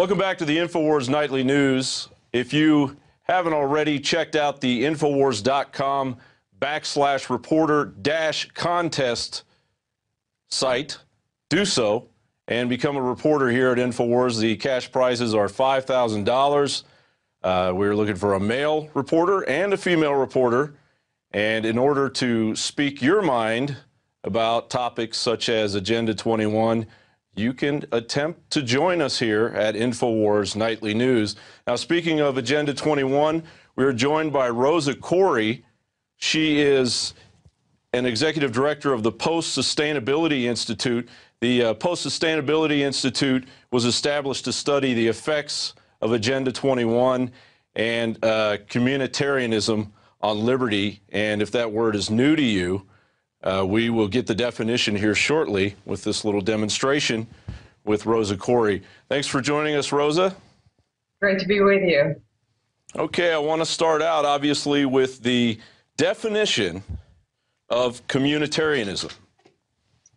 Welcome back to the Infowars Nightly News. If you haven't already checked out the Infowars.com/reporter-contest site, do so and become a reporter here at Infowars. The cash prizes are $5,000. We're looking for a male reporter and a female reporter. And in order to speak your mind about topics such as Agenda 21, you can attempt to join us here at Infowars Nightly News. Now, speaking of Agenda 21, we're joined by Rosa Koire. She is an executive director of the Post-Sustainability Institute. The Post-Sustainability Institute was established to study the effects of Agenda 21 and communitarianism on liberty. And if that word is new to you, we will get the definition here shortly with this little demonstration with Rosa Koire. Thanks for joining us, Rosa. Great to be with you. Okay, I want to start out, obviously, with the definition of communitarianism.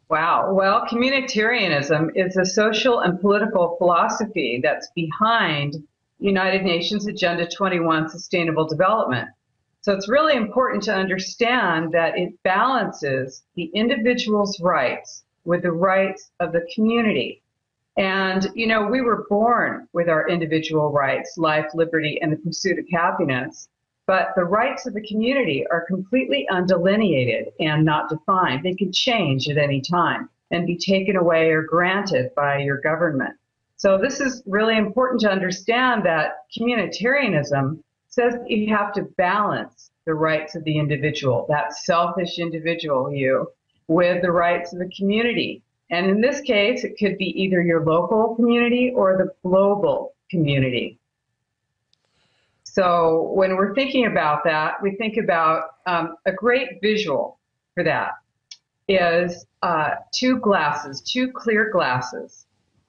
Wow. Well, communitarianism is a social and political philosophy that's behind United Nations Agenda 21 Sustainable Development. So it's really important to understand that it balances the individual's rights with the rights of the community. And, you know, we were born with our individual rights, life, liberty, and the pursuit of happiness. But the rights of the community are completely undelineated and not defined. They can change at any time and be taken away or granted by your government. So this is really important to understand, that communitarianism says that you have to balance the rights of the individual, that selfish individual you, with the rights of the community. And in this case, it could be either your local community or the global community. So when we're thinking about that, we think about a great visual for that is two glasses, two clear glasses.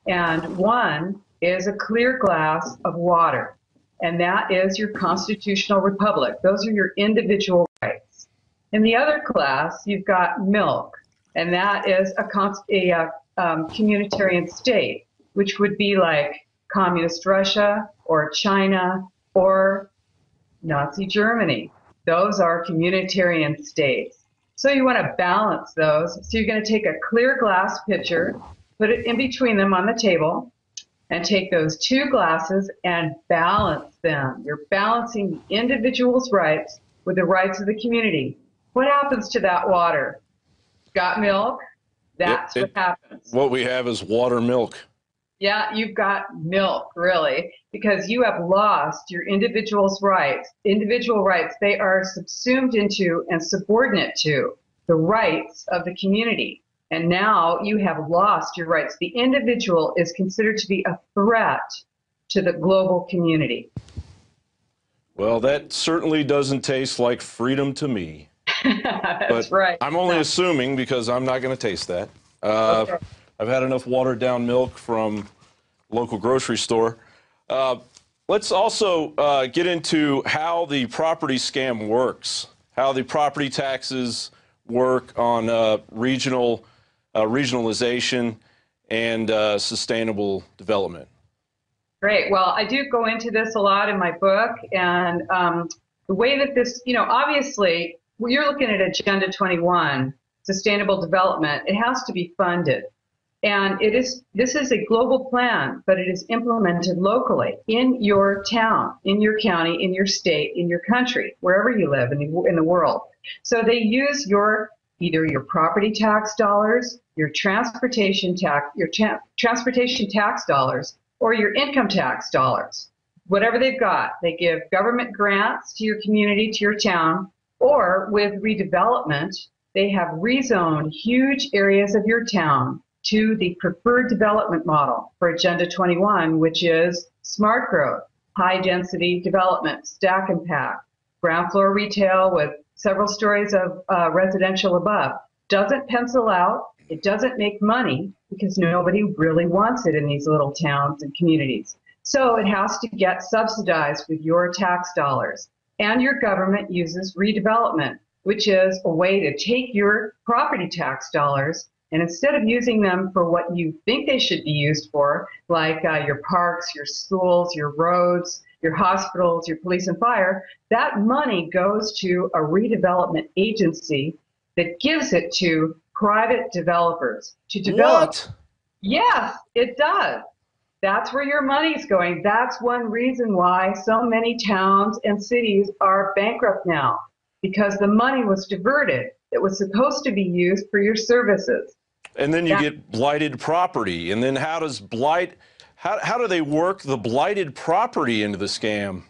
And one is a clear glass of water. And that is your constitutional republic. Those are your individual rights. In the other glass, you've got milk, and that is a communitarian state, which would be like communist Russia or China or Nazi Germany. Those are communitarian states. So you want to balance those. So you're going to take a clear glass pitcher, put it in between them on the table, and take those two glasses and balance them. You're balancing the individual's rights with the rights of the community. What happens to that water? Got milk? That's what happens. What we have is water milk. Yeah, you've got milk, really, because you have lost your individual's rights. Individual rights, they are subsumed into and subordinate to the rights of the community. And now you have lost your rights. The individual is considered to be a threat to the global community. Well, that certainly doesn't taste like freedom to me. That's right. I'm only assuming, because I'm not going to taste that. Okay. I've had enough watered down milk from local grocery store. Let's also get into how the property scam works, how the property taxes work on regionalization and sustainable development. Great. Well, I do go into this a lot in my book, and the way that this, you know, obviously, when you're looking at Agenda 21, sustainable development, it has to be funded. And this is a global plan, but it is implemented locally in your town, in your county, in your state, in your country, wherever you live in the world. So they use either your property tax dollars, your transportation tax dollars, or your income tax dollars. Whatever they've got, they give government grants to your community, to your town, or with redevelopment, they have rezoned huge areas of your town to the preferred development model for Agenda 21, which is smart growth, high density development, stack and pack, ground floor retail with several stories of residential above. Doesn't pencil out, it doesn't make money because nobody really wants it in these little towns and communities. So it has to get subsidized with your tax dollars. And your government uses redevelopment, which is a way to take your property tax dollars And instead of using them for what you think they should be used for, like your parks, your schools, your roads, your hospitals, your police and fire, that money goes to a redevelopment agency that gives it to private developers to develop. What? Yes, it does. That's where your money's going. That's one reason why so many towns and cities are bankrupt now, because the money was diverted. It was supposed to be used for your services. And then you get blighted property. And then how does how do they work the blighted property into the scam?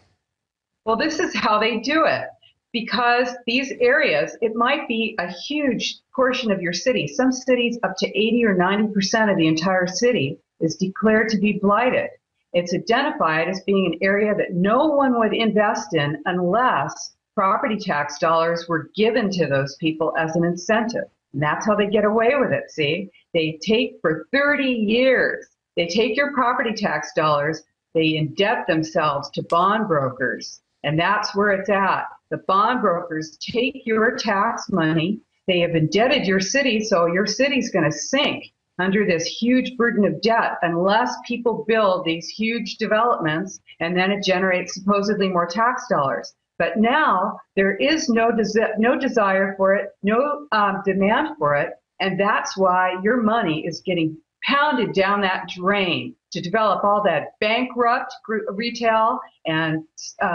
Well, this is how they do it. Because these areas, it might be a huge portion of your city. Some cities, up to 80 or 90% of the entire city is declared to be blighted. It's identified as being an area that no one would invest in unless property tax dollars were given to those people as an incentive. And that's how they get away with it, see? They take for 30 years, they take your property tax dollars, they indebt themselves to bond brokers. And that's where it's at. The bond brokers take your tax money. They have indebted your city, so your city's going to sink under this huge burden of debt unless people build these huge developments, and then it generates supposedly more tax dollars. But now there is no desire for it, no demand for it, and that's why your money is getting pounded down that drain to develop all that bankrupt retail and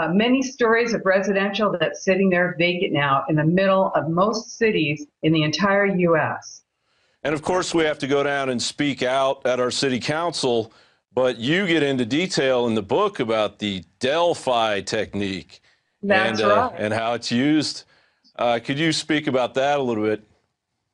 many stories of residential that's sitting there vacant now in the middle of most cities in the entire U.S. And of course, we have to go down and speak out at our city council, but you get into detail in the book about the Delphi technique. That's right. And how it's used. Could you speak about that a little bit?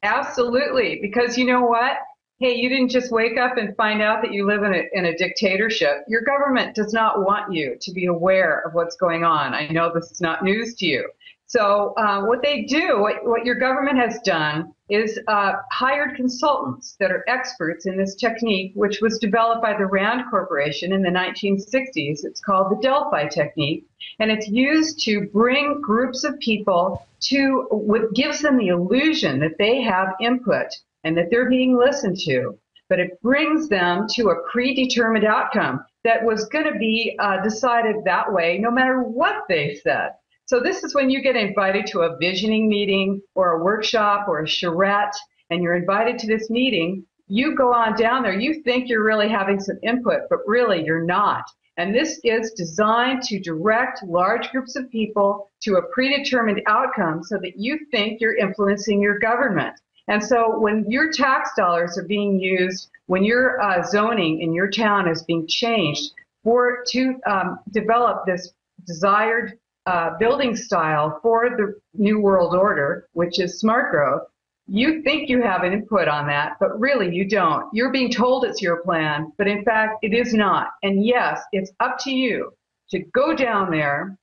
Absolutely, because you know what? Hey, you didn't just wake up and find out that you live in a dictatorship. Your government does not want you to be aware of what's going on. I know this is not news to you. So what they do, what your government has done is hired consultants that are experts in this technique, which was developed by the Rand Corporation in the 1960s. It's called the Delphi technique, and it's used to bring groups of people to what gives them the illusion that they have input and that they're being listened to, but it brings them to a predetermined outcome that was going to be decided that way no matter what they said. So this is when you get invited to a visioning meeting or a workshop or a charrette, and you're invited to this meeting. You go on down there, you think you're really having some input, but really you're not. And this is designed to direct large groups of people to a predetermined outcome so that you think you're influencing your government. And so when your tax dollars are being used, when your zoning in your town is being changed to develop this desired building style for the New World Order, which is smart growth, you think you have an input on that, but really you don't. You're being told it's your plan, but in fact it is not. And yes, it's up to you to go down there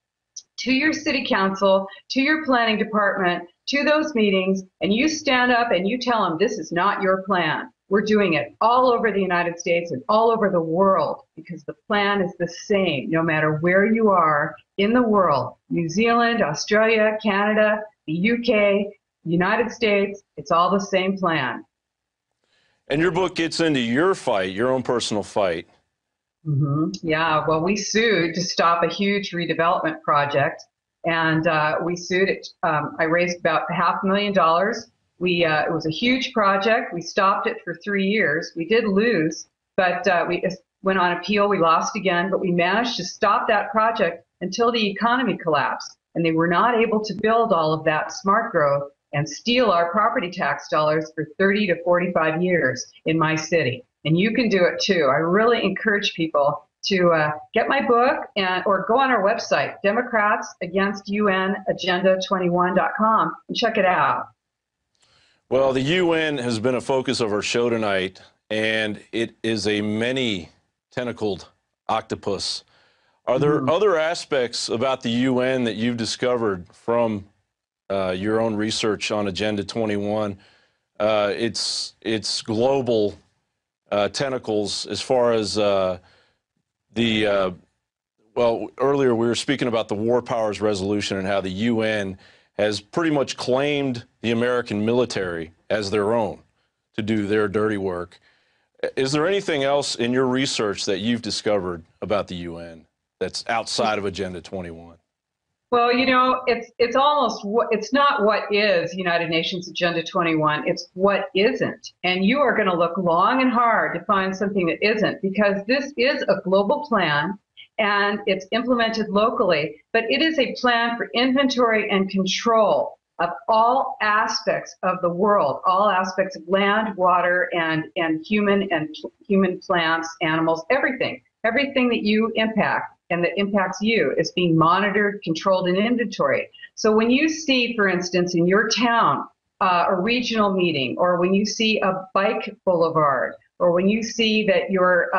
to your city council, to your planning department, to those meetings, and you stand up and you tell them this is not your plan. We're doing it all over the United States and all over the world because the plan is the same no matter where you are in the world. New Zealand, Australia, Canada, the UK, United States, it's all the same plan. And your book gets into your fight, your own personal fight. Yeah, well, we sued to stop a huge redevelopment project, and we sued it. I raised about $500,000. It was a huge project. We stopped it for 3 years. We did lose, but we went on appeal. We lost again, but we managed to stop that project until the economy collapsed, and they were not able to build all of that smart growth and steal our property tax dollars for 30 to 45 years in my city. And you can do it too. I really encourage people to get my book or go on our website, democratsagainstUNagenda21.com, and check it out. Well, the UN has been a focus of our show tonight, and it is a many-tentacled octopus. Are there other aspects about the UN that you've discovered from your own research on Agenda 21? Its global tentacles as far as well, earlier we were speaking about the War Powers Resolution and how the UN has pretty much claimed the American military as their own to do their dirty work. Is there anything else in your research that you've discovered about the UN that's outside of Agenda 21? Well, you know, it's almost it's not what is United Nations Agenda 21, it's what isn't. And you are going to look long and hard to find something that isn't, because this is a global plan and it's implemented locally, but it is a plan for inventory and control of all aspects of the world, all aspects of land, water, and human plants, animals, everything that you impact and that impacts you is being monitored, controlled, and inventoried. So when you see, for instance, in your town, a regional meeting, or when you see a bike boulevard, or when you see that your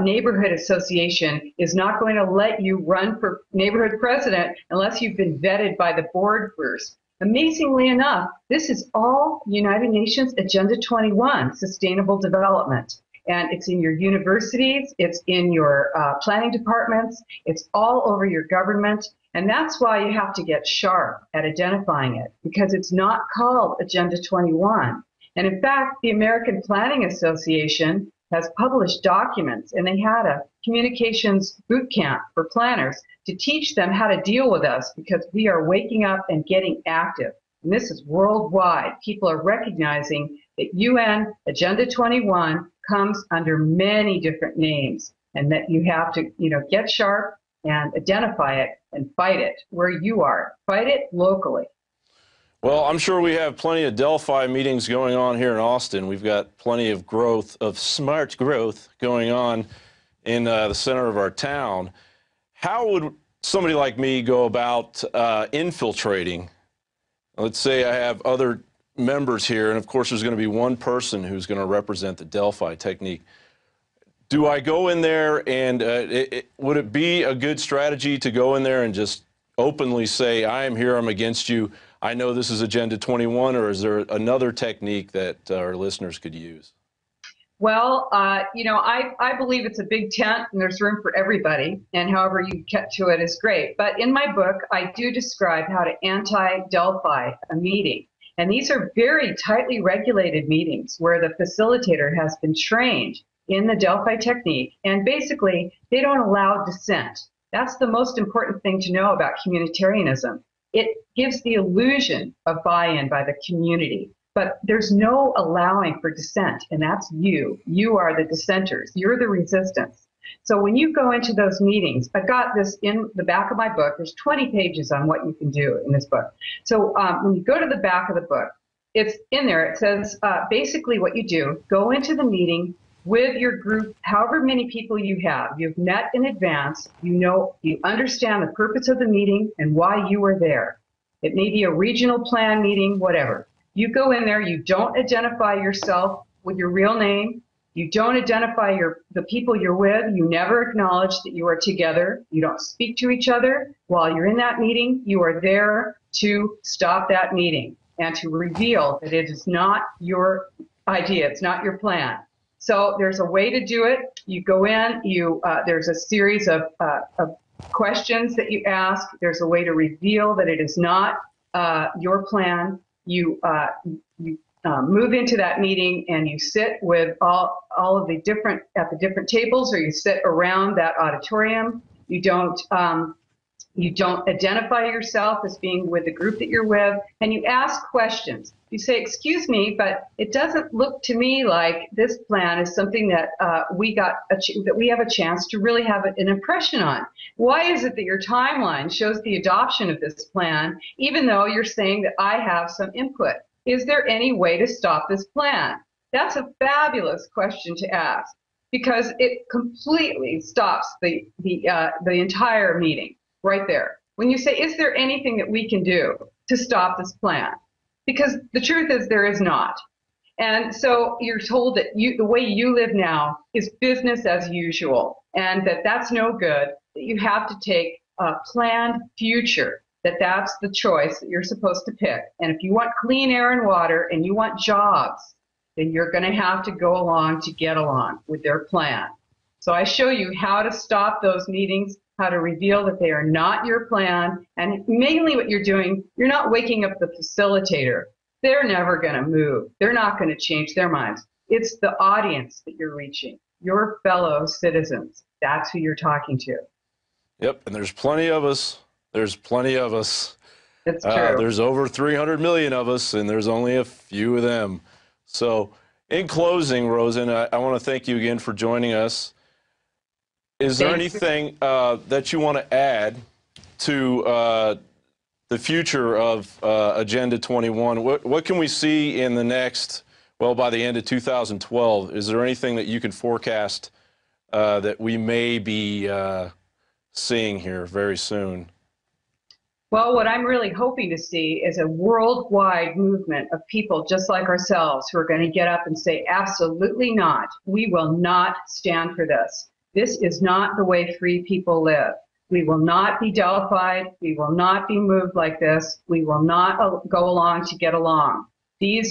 neighborhood association is not going to let you run for neighborhood president unless you've been vetted by the board first. Amazingly enough, this is all United Nations Agenda 21, Sustainable Development. And it's in your universities, it's in your planning departments, it's all over your government. And that's why you have to get sharp at identifying it, because it's not called Agenda 21. And in fact, the American Planning Association has published documents, and they had a communications boot camp for planners to teach them how to deal with us, because we are waking up and getting active. And this is worldwide. People are recognizing that UN Agenda 21 comes under many different names, and that you have to, get sharp and identify it and fight it where you are. Fight it locally. Well, I'm sure we have plenty of Delphi meetings going on here in Austin. We've got plenty of growth, of smart growth going on in the center of our town. How would somebody like me go about infiltrating? Let's say I have other members here, and of course there's going to be one person who's going to represent the Delphi technique. Do I go in there and would it be a good strategy to go in there and just openly say, I am here, I'm against you, I know this is Agenda 21, or is there another technique that our listeners could use? Well, I believe it's a big tent and there's room for everybody, and however you get to it is great. But in my book, I do describe how to anti-Delphi a meeting. And these are very tightly regulated meetings where the facilitator has been trained in the Delphi technique, and basically they don't allow dissent. That's the most important thing to know about communitarianism. It gives the illusion of buy-in by the community, but there's no allowing for dissent, and that's you. You are the dissenters. You're the resistance. So when you go into those meetings, I've got this in the back of my book. There's 20 pages on what you can do in this book. So when you go to the back of the book, it's in there. It says basically what you do, go into the meeting with your group, however many people you have. You've met in advance. You understand the purpose of the meeting and why you are there. It may be a regional plan meeting, whatever. You go in there, you don't identify yourself with your real name. You don't identify the people you're with. You never acknowledge that you are together. You don't speak to each other while you're in that meeting. You are there to stop that meeting and to reveal that it is not your idea. It's not your plan. So there's a way to do it. You go in, there's a series of questions that you ask. There's a way to reveal that it is not your plan. You move into that meeting and you sit with all of the different tables, or you sit around that auditorium. You don't identify yourself as being with the group that you're with, and you ask questions. You say, excuse me, but it doesn't look to me like this plan is something that we have a chance to really have an impression on. Why is it that your timeline shows the adoption of this plan, even though you're saying that I have some input? Is there any way to stop this plan? That's a fabulous question to ask, because it completely stops the entire meeting right there. When you say, is there anything that we can do to stop this plan? Because the truth is there is not. And so you're told that the way you live now is business as usual, and that's no good, that you have to take a planned future, that's the choice that you're supposed to pick. And if you want clean air and water and you want jobs, then you're going to have to go along to get along with their plan. So I show you how to stop those meetings, how to reveal that they are not your plan, and mainly what you're doing, you're not waking up the facilitator. they're never going to move. They're not going to change their minds. It's the audience that you're reaching, your fellow citizens. That's who you're talking to. Yep, and there's plenty of us. There's plenty of us. It's true. There's over 300 million of us, and there's only a few of them. So in closing, Rosa, I want to thank you again for joining us. Is there anything that you want to add to the future of Agenda 21? What can we see in the next, well, by the end of 2012? Is there anything that you can forecast that we may be seeing here very soon? Well, what I'm really hoping to see is a worldwide movement of people just like ourselves who are going to get up and say, absolutely not. We will not stand for this. This is not the way free people live. We will not be Delphied. We will not be moved like this. We will not go along to get along. We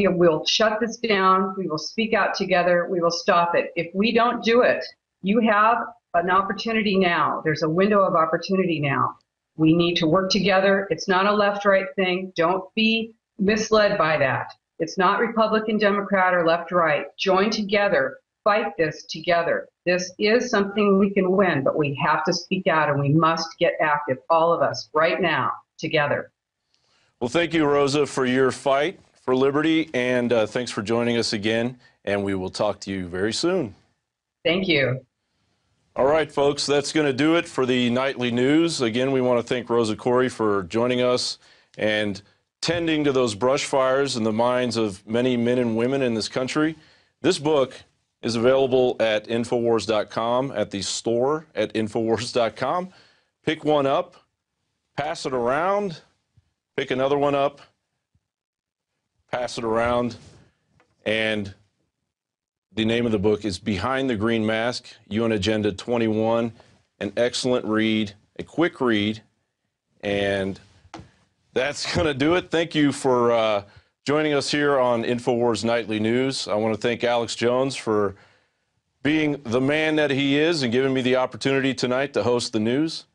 will shut this down. We will speak out together. We will stop it. If we don't do it, you have an opportunity now. There's a window of opportunity now. We need to work together. It's not a left-right thing. Don't be misled by that. It's not Republican, Democrat, or left-right. Join together. Fight this together. This is something we can win, but we have to speak out and we must get active, all of us, right now, together. Well, thank you, Rosa, for your fight for liberty, and thanks for joining us again, and we will talk to you very soon. Thank you. All right, folks, that's going to do it for the nightly news. Again, we want to thank Rosa Koire for joining us and tending to those brush fires in the minds of many men and women in this country. This book is available at Infowars.com, at the store at Infowars.com. Pick one up, pass it around, pick another one up, pass it around, and the name of the book is Behind the Green Mask, UN Agenda 21, an excellent read, a quick read, and that's going to do it. Thank you for joining us here on Infowars Nightly News. I want to thank Alex Jones for being the man that he is and giving me the opportunity tonight to host the news.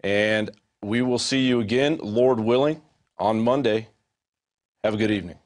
And we will see you again, Lord willing, on Monday. Have a good evening.